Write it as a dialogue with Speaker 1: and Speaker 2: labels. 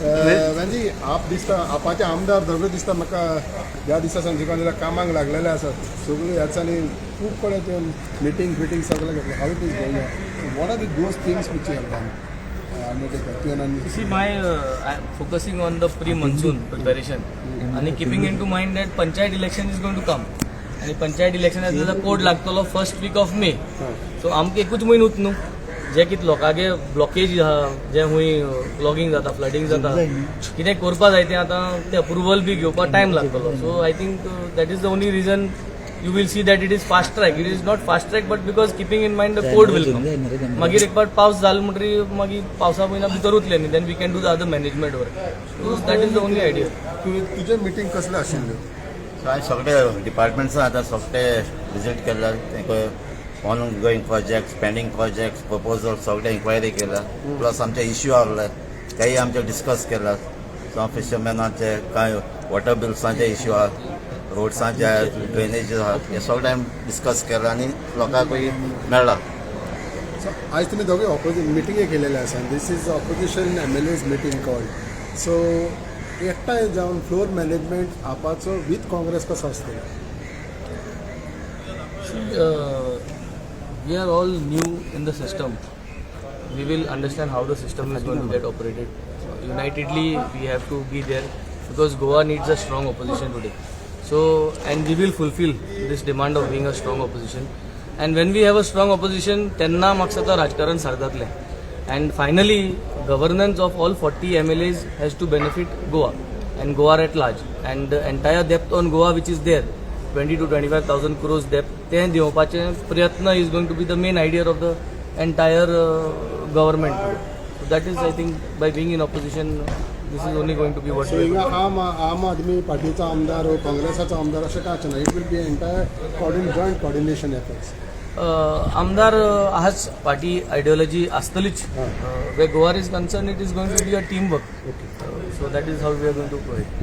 Speaker 1: म्हणजे आप दिसता आपाचे आमदार दरवेळ दिसता म्हाका ह्या दिसा संजीवगांधीला कामाक लागलेले आसात सगळ्यो ह्याचांनी खूब कडेन ते मिटींग फिटींग सगळें घेतलें how it is going what are the those things which you have done
Speaker 2: See, I'm focusing on the pre-monsoon preparation and keeping into mind that Panchayat election is going to come. And Panchayat election has the code लागतलो first week of May. So आमकां एकूच म्हयनो न्हू जे कितें लोकांगे blockage आहा जे हुंय clogging जाता फ्लडिंग जाता कितें करपा जाय तें आतां ते अप्रुवल बी घेवपाक टायम लागतलो. So I think that is the only reason you will see that it is fast track. It is not fast track, but because keeping in mind the code will come. मागीर एक पाट पावस जालो म्हणटरी मागीर पावसा म्हयना भितर उरले न्ही then we can do the other management work. So that is the only idea.
Speaker 1: तुजे मिटींग कसले आशिल्ल्यो?
Speaker 3: हांवें सगळे डिपार्टमेंट्सां आतां सगळे विजीट केला तेंका on going project pending project proposal सगळे इन्क्वायरी केला प्लस आमचे इश्यू आहले काही आमचे डिस्कस केला सो फिशरमॅनाचे कांय वॉटर बिल्सांचे इश्यू आहा रोड्सांचे ड्रेनेज आहा हे सगळे डिस्कस केला आनी लोकांकूय मेळ्ळा.
Speaker 1: आज तुमी दोगे ऑपोजिट मिटींगे केलेले आसा this is opposition MLA's meeting called so एकठांय जावन फ्लोर मॅनेजमेंट आपाचो विथ काँग्रेस कसो आसतलो?
Speaker 2: We are all new in the system. We will understand how the system is going to get operated. Unitedly, we have to be there because Goa needs a strong opposition today. So, and we will fulfill this demand of being a strong opposition. And when we have a strong opposition, तेन्ना म्हाका दिसता राजकारण सारजातलें. And finally, governance of all 40 MLAs has to benefit Goa and Goa at large. And the entire depth on Goa which is there, 20 to 25,000 crores depth, ते दिवपाचे प्रयत्न is going to be the main idea of the entire government. So that is, I think, by being in opposition, this is only going to be what
Speaker 1: so
Speaker 2: we
Speaker 1: हिंगा
Speaker 2: are going
Speaker 1: आम आदमी पार्टीचो आमदार वो काँग्रेसाचो आमदार अशें कांय ना it will be entire joint coordination efforts.
Speaker 2: आमदार आज पार्टी आयडियोलॉजी आसतलीच way Goa is concern it is going to be a team work so that is how we are going to go it.